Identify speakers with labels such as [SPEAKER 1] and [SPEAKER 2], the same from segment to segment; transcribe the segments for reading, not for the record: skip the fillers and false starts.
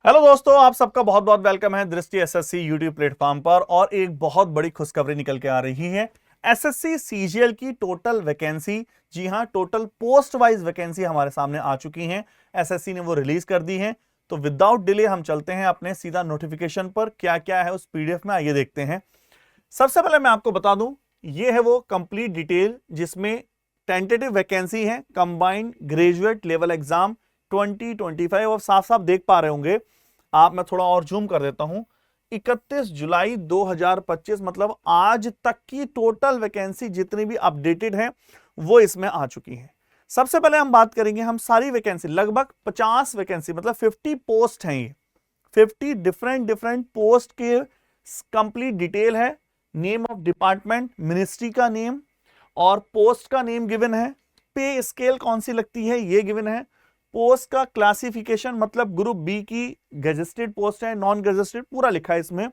[SPEAKER 1] Hello दोस्तों, आप सबका बहुत बहुत वेलकम है दृष्टि एसएससी यूट्यूब प्लेटफॉर्म पर। और एक बहुत बड़ी खुशखबरी निकल के आ रही है। एसएससी सीजीएल की टोटल वैकेंसी, जी हां, टोटल पोस्ट वाइज वैकेंसी हमारे सामने आ चुकी हैं। एसएससी ने वो रिलीज कर दी है। तो विदाउट डिले हम चलते हैं अपने सीधा नोटिफिकेशन पर। क्या क्या है उस पीडीएफ में, आइए देखते हैं। सबसे पहले मैं आपको बता दूं, ये है वो कंप्लीट डिटेल जिसमें टेंटेटिव वैकेंसी है कंबाइंड ग्रेजुएट लेवल एग्जाम 2025। और साफ साफ देख पा रहे होंगे आप, मैं थोड़ा और जूम कर देता हूं। 31 जुलाई 2025 मतलब आज तक की टोटल वैकेंसी जितनी भी अपडेटेड है वो इसमें आ चुकी है। सबसे पहले हम बात करेंगे, हम सारी वैकेंसी लगभग 50 वैकेंसी मतलब 50 पोस्ट हैं, ये 50 डिफरेंट डिफरेंट पोस्ट के कंप्लीट डिटेल है। नेम ऑफ डिपार्टमेंट, मिनिस्ट्री का नेम और पोस्ट का नेम गिवन है। पे स्केल कौन सी लगती है ये गिवन है। पोस्ट का क्लासिफिकेशन मतलब ग्रुप बी की गजेस्टेड पोस्ट है, नॉन गजेस्टेड पूरा लिखा है इसमें।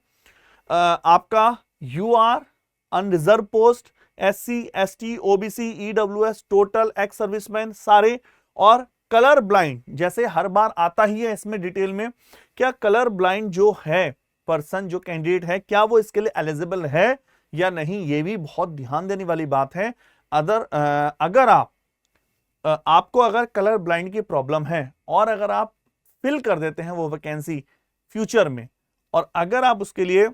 [SPEAKER 1] आपका UR, unreserved post, SC, ST, OBC, EWS, total, ex serviceman सारे। और कलर ब्लाइंड, जैसे हर बार आता ही है इसमें डिटेल में, क्या कलर ब्लाइंड जो है पर्सन, जो कैंडिडेट है, क्या वो इसके लिए एलिजिबल है या नहीं, ये भी बहुत ध्यान देने वाली बात है। अगर आपको अगर कलर ब्लाइंड की प्रॉब्लम है और अगर आप फिल कर देते हैं वो वैकेंसी फ्यूचर में, और अगर आप उसके लिए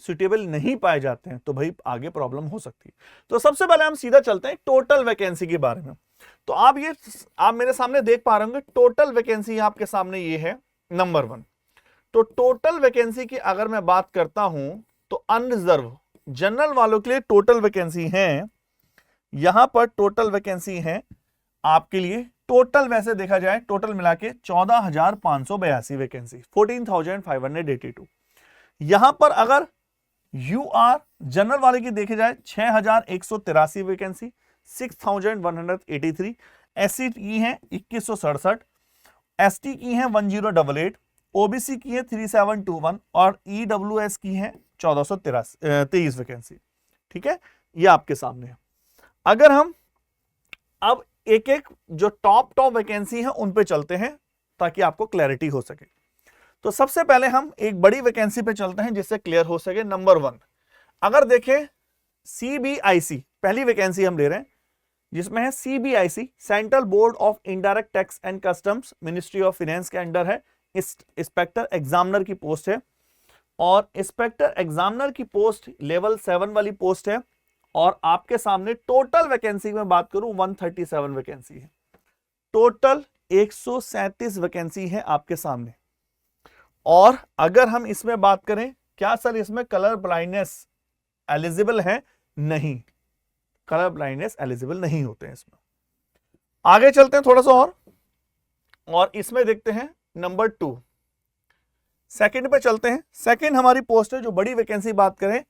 [SPEAKER 1] सुटेबल नहीं पाए जाते हैं तो भाई आगे प्रॉब्लम हो सकती है। तो सबसे पहले हम सीधा चलते हैं टोटल वैकेंसी के बारे में। तो आप मेरे सामने देख पा रहे होंगे टोटल वैकेंसी आपके सामने ये है नंबर 1। तो टोटल वैकेंसी की अगर मैं बात करता हूं तो अनरिजर्व जनरल वालों के लिए टोटल वैकेंसी है, यहां पर टोटल वैकेंसी है आपके लिए। टोटल वैसे देखा जाए टोटल मिला के 14,582 वैकेंसी, 14,582। यहां पर अगर यू आर जनरल वाले की देखी जाए 6,183 वैकेंसी, 6,183। एससी की है 2,167, एसटी की है 1088, ओबीसी की है 3721 और ईडब्ल्यूएस की है 1423 वैकेंसी। ठीक है, ये आपके सामने है। अगर हम अब एक एक जो टॉप वैकेंसी है उन पे चलते हैं ताकि आपको क्लैरिटी हो सके। तो सबसे पहले हम एक बड़ी वैकेंसी पे चलते हैं जिससे क्लियर हो सके। नंबर 1 अगर देखें सीबीआईसी, पहली वैकेंसी हम ले रहे हैं जिसमें है CBIC, central board of indirect tax and customs, ministry of finance के अंडर है। इंस्पेक्टर एग्जामिनर की पोस्ट है और इंस्पेक्टर एग्जामिनर की पोस्ट लेवल 7 वाली पोस्ट है। और आपके सामने टोटल वैकेंसी में बात करूं 137 वैकेंसी है, टोटल 137 वैकेंसी है आपके सामने। और अगर हम इसमें बात करें, क्या सर इसमें कलर ब्लाइंडनेस एलिजिबल है? नहीं, कलर ब्लाइंडनेस एलिजिबल नहीं होते हैं इसमें। आगे चलते हैं थोड़ा सा और इसमें देखते हैं नंबर 2, सेकंड पे चलते हैं। सेकंड हमारी पोस्ट है जो बड़ी वैकेंसी बात करें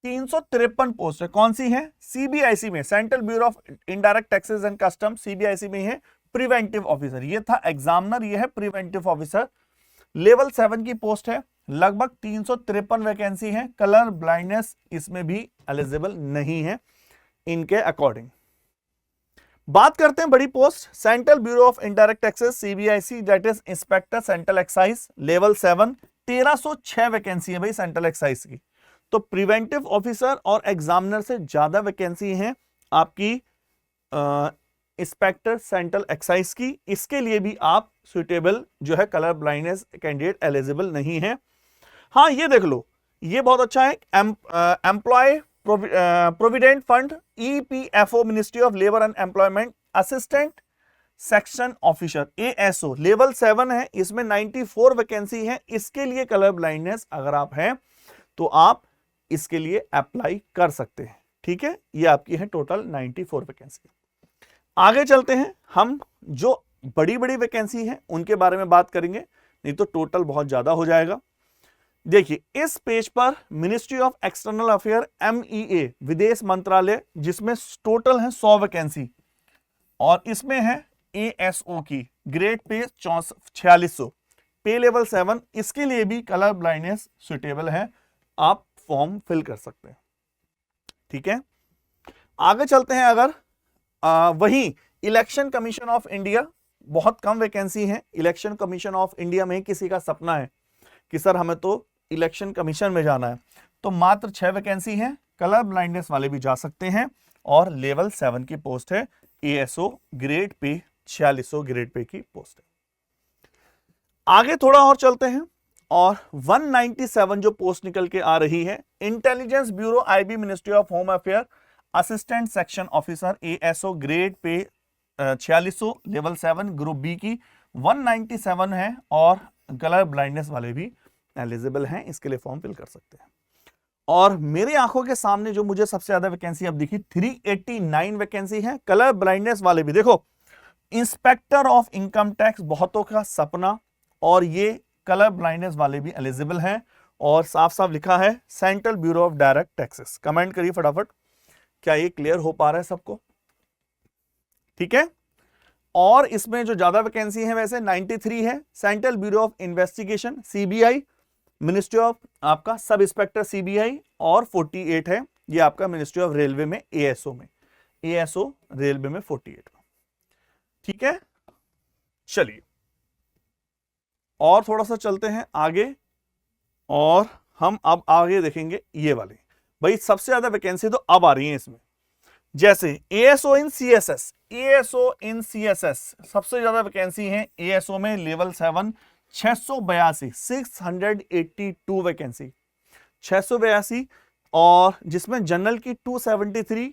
[SPEAKER 1] 353 पोस्ट है। कौन सी है? सीबीआईसी में, central bureau of indirect taxes and custom, CBIC में है प्रिवेंटिव ऑफिसर। ये था एग्जामिनर, ये है प्रिवेंटिव ऑफिसर, लेवल 7 की पोस्ट है। लगभग 353 वैकेंसी है। कलर ब्लाइंडनेस इसमें भी एलिजिबल नहीं है इनके अकॉर्डिंग। बात करते हैं बड़ी post, central bureau of indirect taxes CBIC, that is inspector central excise, level 7, 1306 vacancy है भाई सेंट्रल एक्साइज की। तो प्रिवेंटिव ऑफिसर और एग्जामिनर से ज्यादा वैकेंसी है आपकी इंस्पेक्टर सेंट्रल एक्साइज की। इसके लिए भी आप सुटेबल जो है कलर ब्लाइंडनेस कैंडिडेट एलिजिबल नहीं है। हाँ, ये देख लो, ये बहुत अच्छा है। Employ provident fund, EPFO, ministry of labour and employment, assistant section officer, ASO, level 7 है। इसमें 94 वैकेंसी है। इसके लिए कलर ब्लाइंडनेस अगर आप हैं तो आप इसके लिए अप्लाई कर सकते हैं। ठीक है, ये आपकी है टोटल 94 वैकेंसी। आगे चलते हैं, हम जो बड़ी बड़ी वैकेंसी है उनके बारे में बात करेंगे, नहीं तो टोटल बहुत ज्यादा हो जाएगा। देखिए इस पेज पर ministry of external affair, MEA, विदेश मंत्रालय, जिसमें टोटल है 100 वैकेंसी। और इसमें है एएसओ की ग्रेड पे 4600, पे लेवल 7। इसके लिए भी कलर ब्लाइंडनेस सुटेबल है, आप फॉर्म फिल कर सकते हैं। ठीक है, आगे चलते हैं। अगर वही इलेक्शन कमीशन ऑफ इंडिया बहुत कम वैकेंसी है। इलेक्शन कमीशन ऑफ इंडिया में किसी का सपना है कि सर हमें तो इलेक्शन कमीशन में जाना है, तो मात्र 6 वैकेंसी है। कलर ब्लाइंडनेस वाले भी जा सकते हैं और लेवल 7 की पोस्ट है। ASO grade pay 4600 grade pay की पोस्ट है। आगे थोड़ा और चलते हैं और 197 जो पोस्ट निकल के आ रही है, intelligence bureau IB ministry of home affair assistant section officer ASO grade pay 4600 level 7 group B की 197 है और कलर ब्लाइंडनेस वाले भी एलिजिबल हैं, इसके लिए फॉर्म फिल कर सकते हैं। और मेरी आंखों के सामने जो मुझे सबसे ज्यादा वैकेंसी अब दिखी 389 वैकेंसी है। कलर ब्लाइंडनेस वाले भी देखो, इंस्पेक्टर ऑफ इनकम टैक्स बहुतों का सपना, और ये कलर ब्लाइंडनेस वाले भी एलिजिबल हैं। और साफ साफ लिखा है central bureau of direct taxes. Comment करिए फटाफट, क्या ये क्लियर हो पा रहा है सबको? ठीक है। और इसमें जो ज्यादा वैकेंसी है वैसे 93 है। Central bureau of investigation CBI, ministry of आपका सब इंस्पेक्टर सीबीआई, और 48 है ये आपका मिनिस्ट्री ऑफ रेलवे में एएसओ में, एएसओ रेलवे में 48 में। ठीक है, चलिए और थोड़ा सा चलते हैं आगे और हम अब आगे देखेंगे ये वाले। भाई सबसे ज्यादा वैकेंसी तो अब आ रही है इसमें, जैसे एएसओ इन सीएसएस, एएसओ इन सीएसएस सबसे ज्यादा वैकेंसी है एएसओ में लेवल 7 682 682 वैकेंसी 682, और जिसमें जनरल की 273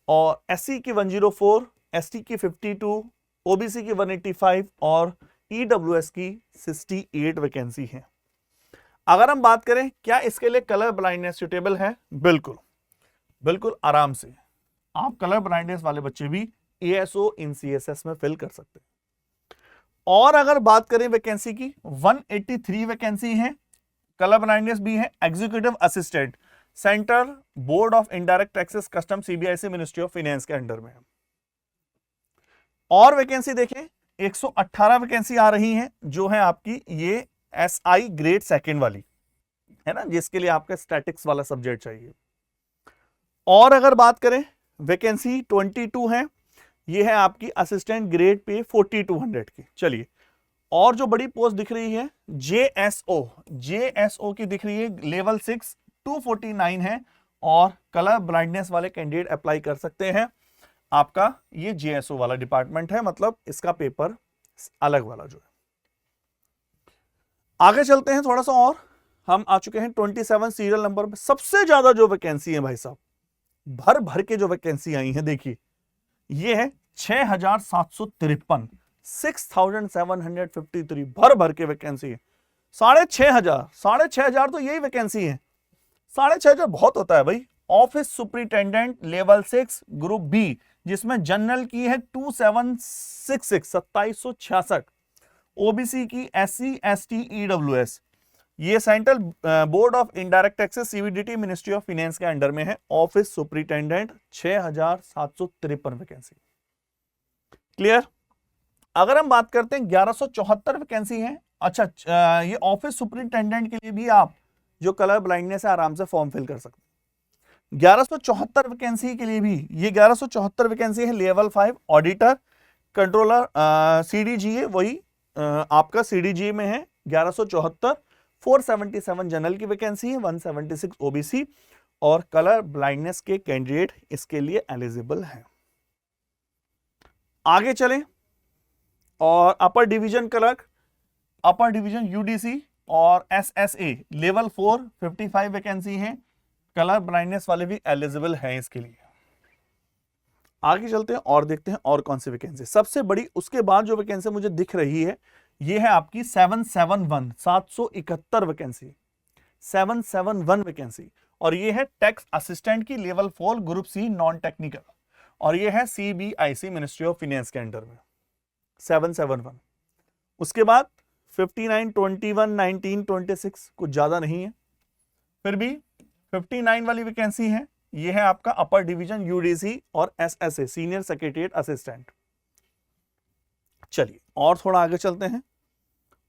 [SPEAKER 1] और एससी की 104, एसटी की 52, ओबीसी की 185 और ईडब्ल्यूएस की 68 वैकेंसी है। अगर हम बात करें क्या इसके लिए कलर ब्लाइंडनेस सुटेबल है, बिल्कुल बिल्कुल आराम से आप कलर ब्लाइंडनेस वाले बच्चे भी एएसओ इन सीएसएस में फिल कर सकते हैं। और अगर बात करें वैकेंसी की 183 वैकेंसी है, कलर ब्लाइंडनेस भी है। Executive assistant centre board of indirect taxes custom CBIC ministry of finance के अंडर में है। और वैकेंसी देखें 118 वैकेंसी आ रही है, जो है आपकी ये एसआई ग्रेड सेकंड वाली है ना, जिसके लिए आपका स्टैटिक्स वाला सब्जेक्ट चाहिए। और अगर बात करें वैकेंसी 22 है, ये है आपकी असिस्टेंट ग्रेड पे 4200 की। चलिए, और जो बड़ी पोस्ट दिख रही है जेएसओ, जेएसओ की दिख रही है लेवल 6 249 है, और कलर ब्लाइंडनेस वाले कैंडिडेट अप्लाई कर सकते हैं। आपका ये जेएसओ वाला डिपार्टमेंट है, मतलब इसका पेपर अलग वाला जो है। आगे चलते हैं थोड़ा सा और, हम आ चुके हैं 27 सीरियल नंबर पे। सबसे ज्यादा जो वैकेंसी है भाई साहब, भर भर के जो वैकेंसी आई है, देखिए ये है 6753 6753 भर भर के वैकेंसी है। 6500 तो यही वैकेंसी है। 6500 बहुत होता है भाई। Office superintendent level 6 group B, जिसमें जनरल की है 2766 2766, ओबीसी की एससी एसटी ईडब्ल्यूएस, ये central board of indirect taxes CBDT ministry of finance के अंडर में है। Office superintendent 6753 vacancy. क्लियर। अगर हम बात करते हैं 1174 वैकेंसी है। अच्छा, ये ऑफिस सुपरिटेंडेंट के लिए भी आप जो कलर ब्लाइंडनेस है आराम से फॉर्म फिल कर सकते हैं। 1174 वैकेंसी के लिए भी, ये 1174 वैकेंसी है लेवल 5 ऑडिटर कंट्रोलर सीडीजीए, वही आपका सीडीजीए में है 1174। 477 जनरल की वैकेंसी है, 176 ओबीसी, और कलर ब्लाइंडनेस के कैंडिडेट इसके लिए एलिजिबल हैं। आगे चलें और upper division clerk, upper division UDC और एसएसए लेवल 4 55 वैकेंसी है। कलर ब्लाइंडनेस वाले भी एलिजिबल हैं इसके लिए। आगे चलते हैं और देखते हैं और कौन सी वैकेंसी सबसे बड़ी। उसके बाद जो वैकेंसी मुझे दिख रही है ये है आपकी 771 771 वैकेंसी, 771 वैकेंसी, और ये है टैक्स असिस्टेंट की level 4 group C non technical, और ये है सीबीआईसी मिनिस्ट्री ऑफ फाइनेंस के अंडर में 771। उसके बाद 59 21 19 26 कुछ ज्यादा नहीं है, फिर भी 59 वाली वैकेंसी है। ये है आपका अपर डिवीजन यूडीसी और एसएसए सीनियर सेक्रेटरीट असिस्टेंट। चलिए और थोड़ा आगे चलते हैं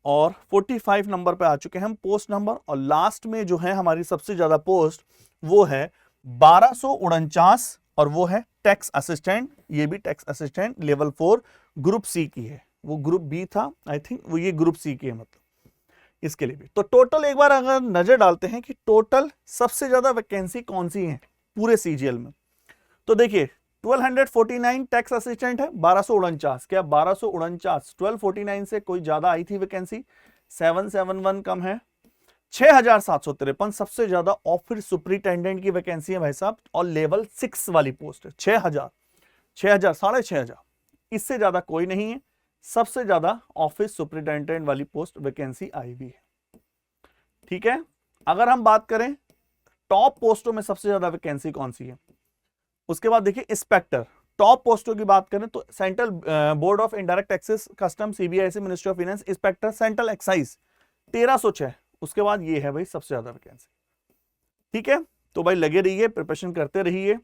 [SPEAKER 1] और 45 नंबर पे आ चुके हैं हम पोस्ट नंबर, और लास्ट में जो है हमारी सबसे ज्यादा पोस्ट वो है 1249, और वो है टैक्स असिस्टेंट। ये भी tax assistant level 4 group C की है, वो ग्रुप बी था आई थिंक, वो ये ग्रुप सी की है, मतलब इसके लिए भी। तो टोटल एक बार अगर नजर डालते हैं कि टोटल सबसे ज्यादा वैकेंसी कौन सी है पूरे सीजीएल में, तो देखिए 1249 टैक्स असिस्टेंट है, 1249, क्या 1249, 1249 से कोई ज्यादा आई थी वैकेंसी, 771 कम है, 6753 सबसे ज्यादा ऑफिस सुपरिटेंडेंट की वैकेंसी है भाई साहब, और लेवल 6 वाली पोस्ट है 6000, 6500, इससे ज्यादा कोई नहीं है। सबसे ज्यादा ऑफिस सुपरिटेंडेंट वाली पोस्ट वैकेंसी आई हुई है, ठीक है। अगर हम बात करें टॉप पोस्टों में सबसे ज्यादा वैकेंसी कौन सी है, उसके बाद देखिए इंस्पेक्टर, टॉप पोस्टों की बात करें तो central board of indirect taxes, custom, CBIC, ministry of finance, inspector central excise 1306, उसके बाद ये है भाई सबसे ज्यादा वैकेंसी, ठीक है। तो भाई लगे रहिए, प्रिपरेशन करते रहिए,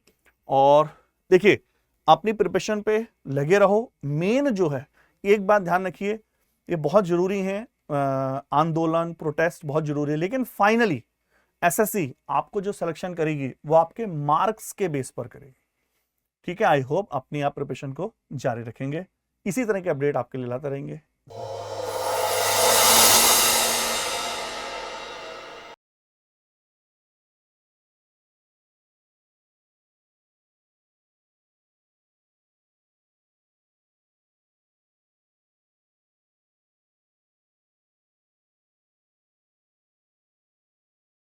[SPEAKER 1] और देखिए अपनी प्रिपरेशन पे लगे रहो। मेन जो है एक बात ध्यान रखिए, ये बहुत जरूरी है, आंदोलन प्रोटेस्ट बहुत जरूरी है, लेकिन फाइनली एसएससी आपको जो सिलेक्शन करेगी वो आपके मार्क्स के बेस पर करेगी, ठीक है। आई होप अपनी आप प्रिपरेशन को जारी रखेंगे, इसी तरह के अपडेट आपके लिए लाते रहेंगे।